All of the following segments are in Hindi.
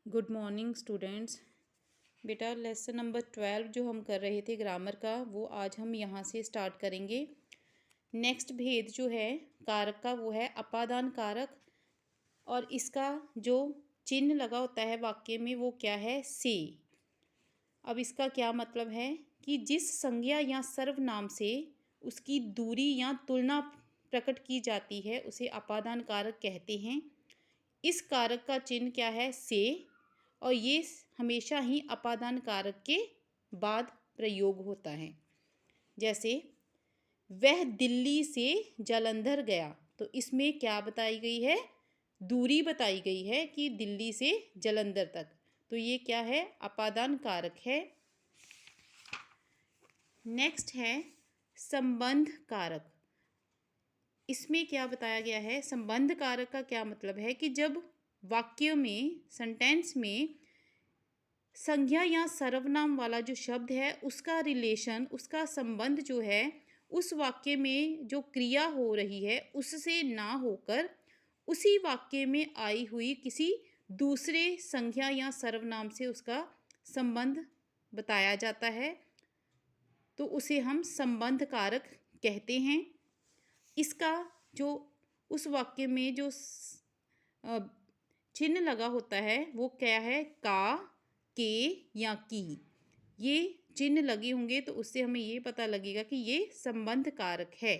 Good morning students. बेटा लेसन नंबर 12 जो हम कर रहे थे ग्रामर का, वो आज हम यहाँ से स्टार्ट करेंगे। नेक्स्ट भेद जो है कारक का वो है अपादान कारक, और इसका जो चिन्ह लगा होता है वाक्य में वो क्या है, से। अब इसका क्या मतलब है कि जिस संज्ञा या सर्वनाम से उसकी दूरी या तुलना प्रकट की जाती है उसे अपादान कारक कहते हैं। इस कारक का चिन्ह क्या है, से, और ये हमेशा ही अपादान कारक के बाद प्रयोग होता है। जैसे वह दिल्ली से जालंधर गया, तो इसमें क्या बताई गई है, दूरी बताई गई है कि दिल्ली से जालंधर तक, तो ये क्या है, अपादान कारक है। नेक्स्ट है संबंध कारक। इसमें क्या बताया गया है, संबंध कारक का क्या मतलब है कि जब वाक्य में, सेंटेंस में संज्ञा या सर्वनाम वाला जो शब्द है उसका रिलेशन, उसका संबंध जो है उस वाक्य में जो क्रिया हो रही है उससे ना होकर उसी वाक्य में आई हुई किसी दूसरे संज्ञा या सर्वनाम से उसका संबंध बताया जाता है, तो उसे हम संबंध कारक कहते हैं। इसका जो उस वाक्य में जो चिन्ह लगा होता है वो क्या है, का, के या की। ये चिन्ह लगे होंगे तो उससे हमें ये पता लगेगा कि ये संबंध कारक है।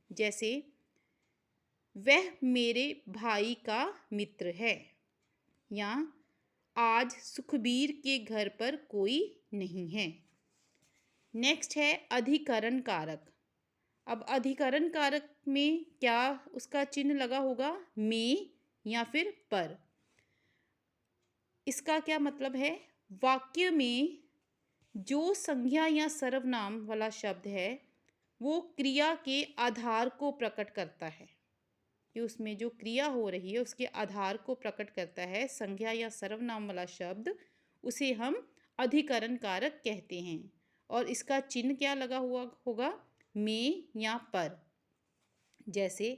जैसे वह मेरे भाई का मित्र है, या आज सुखबीर के घर पर कोई नहीं है। नेक्स्ट है अधिकरण कारक। अब अधिकरण कारक में क्या उसका चिन्ह लगा होगा, में या फिर पर। इसका क्या मतलब है, वाक्य में जो संज्ञा या सर्वनाम वाला शब्द है वो क्रिया के आधार को प्रकट करता है, कि उसमें जो क्रिया हो रही है उसके आधार को प्रकट करता है संज्ञा या सर्वनाम वाला शब्द, उसे हम अधिकरण कारक कहते हैं। और इसका चिन्ह क्या लगा हुआ होगा, में या पर। जैसे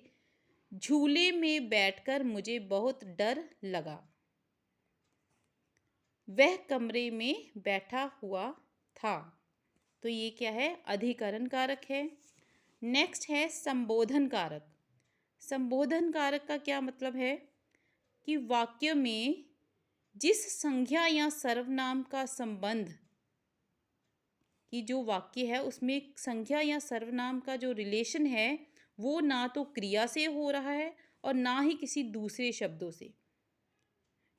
झूले में बैठकर मुझे बहुत डर लगा, वह कमरे में बैठा हुआ था, तो ये क्या है, अधिकरण कारक है। नेक्स्ट है संबोधन कारक। संबोधन कारक का क्या मतलब है कि वाक्य में जिस संज्ञा या सर्वनाम का संबंध, कि जो वाक्य है उसमें संज्ञा या सर्वनाम का जो रिलेशन है वो ना तो क्रिया से हो रहा है और ना ही किसी दूसरे शब्दों से,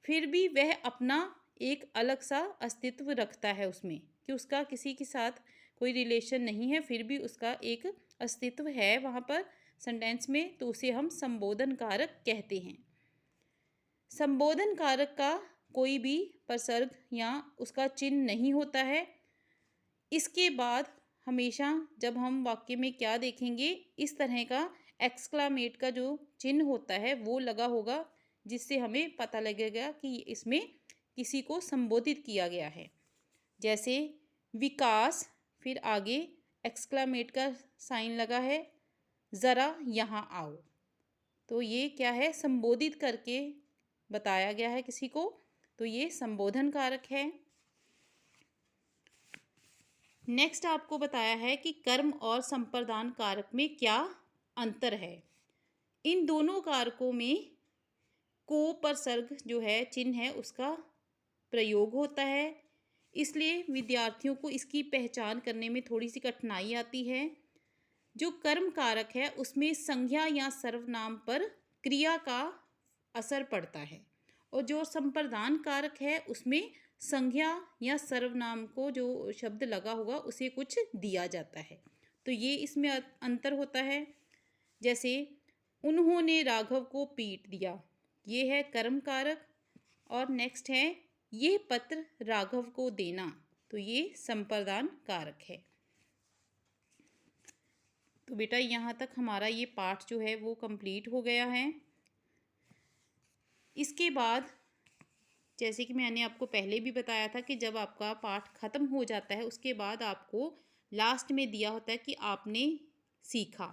फिर भी वह अपना एक अलग सा अस्तित्व रखता है उसमें, कि उसका किसी के साथ कोई रिलेशन नहीं है, फिर भी उसका एक अस्तित्व है वहाँ पर सेंटेंस में, तो उसे हम संबोधन कारक कहते हैं। संबोधन कारक का कोई भी प्रसर्ग या उसका चिन्ह नहीं होता है। इसके बाद हमेशा जब हम वाक्य में क्या देखेंगे, इस तरह का एक्सक्लामेट का जो चिन्ह होता है वो लगा होगा, जिससे हमें पता लगेगा कि इसमें किसी को संबोधित किया गया है। जैसे विकास, फिर आगे एक्सक्लामेट का साइन लगा है, ज़रा यहाँ आओ, तो ये क्या है, संबोधित करके बताया गया है किसी को, तो ये संबोधन कारक है। नेक्स्ट आपको बताया है कि कर्म और संप्रदान कारक में क्या अंतर है। इन दोनों कारकों में को परसर्ग जो है, चिन्ह है, उसका प्रयोग होता है, इसलिए विद्यार्थियों को इसकी पहचान करने में थोड़ी सी कठिनाई आती है। जो कर्म कारक है उसमें संज्ञा या सर्वनाम पर क्रिया का असर पड़ता है, और जो संप्रदान कारक है उसमें संज्ञा या सर्वनाम को जो शब्द लगा होगा उसे कुछ दिया जाता है, तो ये इसमें अंतर होता है। जैसे उन्होंने राघव को पीट दिया, ये है कर्म कारक, और नेक्स्ट है ये पत्र राघव को देना, तो ये संप्रदान कारक है। तो बेटा यहाँ तक हमारा ये पाठ जो है वो कंप्लीट हो गया है। इसके बाद जैसे कि मैंने आपको पहले भी बताया था कि जब आपका पाठ ख़त्म हो जाता है उसके बाद आपको लास्ट में दिया होता है कि आपने सीखा,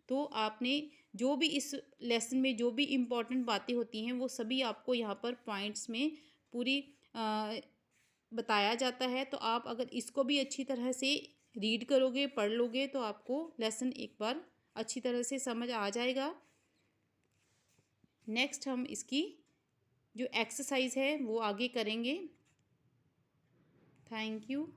तो आपने जो भी इस लेसन में जो भी इम्पोर्टेंट बातें होती हैं वो सभी आपको यहाँ पर पॉइंट्स में पूरी बताया जाता है। तो आप अगर इसको भी अच्छी तरह से रीड करोगे, पढ़ लोगे, तो आपको लेसन एक बार अच्छी तरह से समझ आ जाएगा। नेक्स्ट हम इसकी जो एक्सरसाइज है वो आगे करेंगे। Thank you.